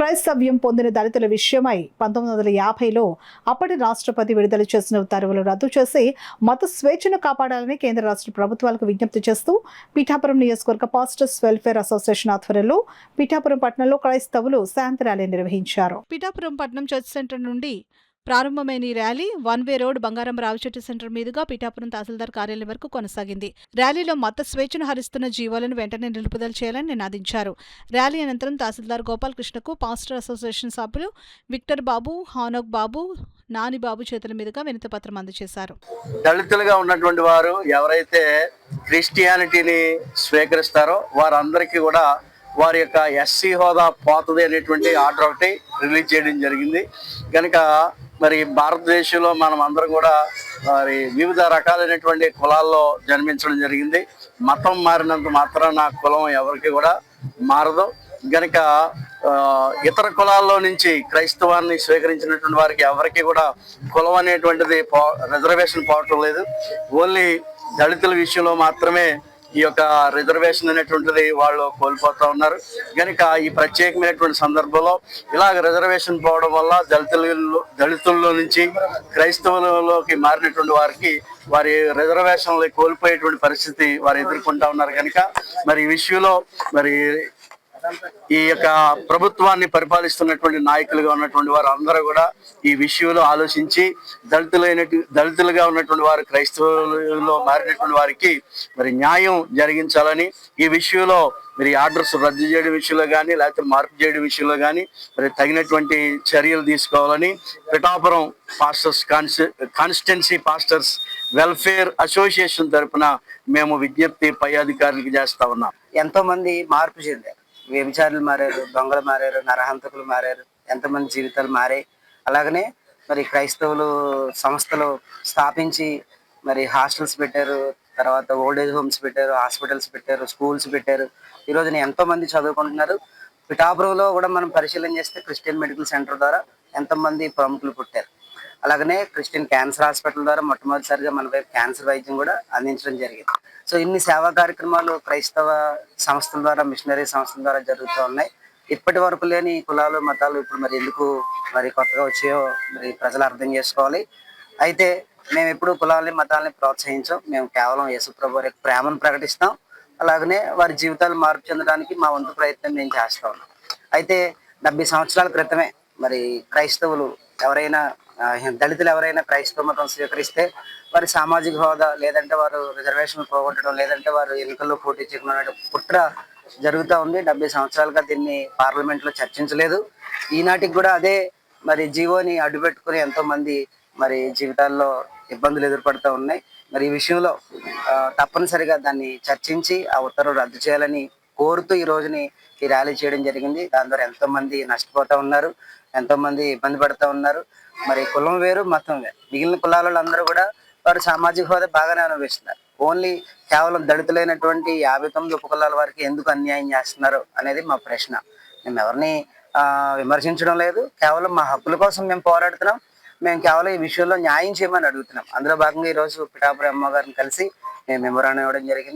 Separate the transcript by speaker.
Speaker 1: క్రైస్తవ్యం పొందిన దళితుల విషయమై 1950లో అప్పటి రాష్ట్రపతి విడుదల చేసిన ఉత్తర్వులు రద్దు చేసి మత స్వేచ్ఛను కాపాడాలని కేంద్ర రాష్ట్ర ప్రభుత్వాలకు విజ్ఞప్తి చేస్తూ పిఠాపురం నియోజకవర్గ పాస్టర్స్ వెల్ఫేర్ అసోసియేషన్ ఆధ్వర్యంలో పిఠాపురం పట్టణంలో క్రైస్తవులు శాంతి ర్యాలీ నిర్వహించారు. పిఠాపురం పట్టణం చర్చ్ సెంటర్ నుండి ప్రారంభమైన ఈ ర్యాలీ వన్ వే రోడ్ బంగారం రావిచెట్టు సెంటర్ మీదుగా పిఠాపురం తహసీల్దార్ కార్యాలయం వరకు కొనసాగింది. ర్యాలీలో మత స్వేచ్ఛను హరిస్తున్న జీవోలను వెంటనే నిలుపుదల చేయాలని నినాదించారు. ర్యాలీ అనంతరం తహసీల్దార్ గోపాలకృష్ణకు పాస్టర్ అసోసియేషన్ సభ్యులు విక్టర్ బాబు, హానోక్ బాబు, నాని బాబు చేతుల మీదుగా వినతి పత్రం అందజేశారు.
Speaker 2: దళితులుగా ఉన్నటువంటి వారు ఎవరైతే క్రిస్టియానిటీని స్వీకరిస్తారో వారందరికీ కూడా వారి యొక్క ఎస్సీ హోదా పోతుంది అనేటువంటి ఆర్డర్ ఒకటి రిలీజ్ చేయడం జరిగింది. కనుక మరి భారతదేశంలో మనం అందరం కూడా మరి వివిధ రకాలైనటువంటి కులాల్లో జన్మించడం జరిగింది. మతం మారినంత మాత్రాన కులం ఎవరికి కూడా మారదు. కనుక ఇతర కులాల్లో నుంచి క్రైస్తవాన్ని స్వీకరించినటువంటి వారికి ఎవరికి కూడా కులం అనేటువంటిది రిజర్వేషన్ పోవటం లేదు. ఓన్లీ దళితుల విషయంలో మాత్రమే ఈ యొక్క రిజర్వేషన్ అనేటువంటిది వాళ్ళు కోల్పోతూ ఉన్నారు. కనుక ఈ ప్రత్యేకమైనటువంటి సందర్భంలో ఇలాగ రిజర్వేషన్ పోవడం వల్ల దళితుల్లో నుంచి క్రైస్తవులలోకి మారినటువంటి వారికి వారి రిజర్వేషన్లు కోల్పోయేటువంటి పరిస్థితి వారు ఎదుర్కొంటా ఉన్నారు. కనుక మరి ఈ విషయంలో మరి ఈ యొక్క ప్రభుత్వాన్ని పరిపాలిస్తున్నటువంటి నాయకులుగా ఉన్నటువంటి వారు అందరూ కూడా ఈ విషయంలో ఆలోచించి దళితులుగా ఉన్నటువంటి వారు క్రైస్తవులలో మారినటువంటి వారికి మరి న్యాయం జరిగించాలని, ఈ విషయంలో మరి ఆర్డర్స్ రద్దు చేయడం విషయంలో కానీ లేకపోతే మార్పు చేయడం విషయంలో కానీ మరి తగినటువంటి చర్యలు తీసుకోవాలని Pithapuram pastors constituency pastors welfare association తరఫున మేము విజ్ఞప్తి పై అధికారులకు చేస్తా ఉన్నాం.
Speaker 3: ఎంతో మంది మార్పు చెందారు. వ్యభిచారులు మారారు, దొంగలు మారారు, నరహంతకులు మారారు, ఎంతమంది జీవితాలు మారాయి. అలాగనే మరి క్రైస్తవులు సంస్థలు స్థాపించి మరి హాస్టల్స్ పెట్టారు, తర్వాత ఓల్డేజ్ హోమ్స్ పెట్టారు, హాస్పిటల్స్ పెట్టారు, స్కూల్స్ పెట్టారు. ఈ రోజున ఎంతో మంది చదువుకుంటున్నారు. పిఠాపురంలో కూడా మనం పరిశీలన చేస్తే క్రిస్టియన్ మెడికల్ సెంటర్ ద్వారా ఎంతోమంది ప్రముఖులు పుట్టారు. అలాగనే క్రిస్టియన్ క్యాన్సర్ హాస్పిటల్ ద్వారా మొట్టమొదటిసారిగా మన వైపు క్యాన్సర్ వైద్యం కూడా అందించడం జరిగింది. సో ఇన్ని సేవా కార్యక్రమాలు క్రైస్తవ సంస్థల ద్వారా, మిషనరీ సంస్థల ద్వారా జరుగుతూ ఉన్నాయి. ఇప్పటి వరకు లేని కులాలు మతాలు ఇప్పుడు మరి ఎందుకు మరి కొత్తగా వచ్చాయో మరి ప్రజలు అర్థం చేసుకోవాలి. అయితే మేము ఎప్పుడు కులాలని మతాలని ప్రోత్సహించాం. మేము కేవలం యేసుప్రభు వారి ప్రేమను ప్రకటిస్తాం. అలాగనే వారి జీవితాలు మార్పు చెందడానికి మా వంతు ప్రయత్నం మేము చేస్తా ఉన్నాం. అయితే 70 సంవత్సరాల క్రితమే మరి క్రైస్తవులు ఎవరైనా దళితులు ఎవరైనా క్రైస్తవ మతం స్వీకరిస్తే వారి సామాజిక హోదా లేదంటే వారు రిజర్వేషన్ పోగొట్టడం లేదంటే వారు ఎన్నికల్లో పోటీ చేయడం కుట్ర జరుగుతూ ఉంది. 70 సంవత్సరాలుగా దీన్ని పార్లమెంట్లో చర్చించలేదు. ఈనాటికి కూడా అదే మరి జీవోని అడ్డుపెట్టుకుని ఎంతో మంది మరి జీవితాల్లో ఇబ్బందులు ఎదుర్పడుతూ ఉన్నాయి. మరి ఈ విషయంలో తప్పనిసరిగా దాన్ని చర్చించి ఆ ఉత్తర్వులు రద్దు చేయాలని కోరుతూ ఈ రోజుని ఈ ర్యాలీ చేయడం జరిగింది. దాని ద్వారా ఎంతో మంది నష్టపోతూ ఉన్నారు, ఎంతో మంది ఇబ్బంది పడుతూ ఉన్నారు. మరి కులం వేరు, మతం వేరు. మిగిలిన కులాలలో అందరూ కూడా వారు సామాజిక హోదా బాగానే అనుభవిస్తున్నారు. ఓన్లీ కేవలం దళితులైనటువంటి 59 ఉపకులాల వారికి ఎందుకు అన్యాయం చేస్తున్నారు అనేది మా ప్రశ్న. మేము ఎవరిని విమర్శించడం లేదు, కేవలం మా హక్కుల కోసం మేము పోరాడుతున్నాం. మేము కేవలం ఈ విషయంలో న్యాయం చేయమని అడుగుతున్నాం. అందులో భాగంగా ఈరోజు పిఠాపురం అమ్మగారిని కలిసి మేము మెమోరాండం ఇవ్వడం జరిగింది.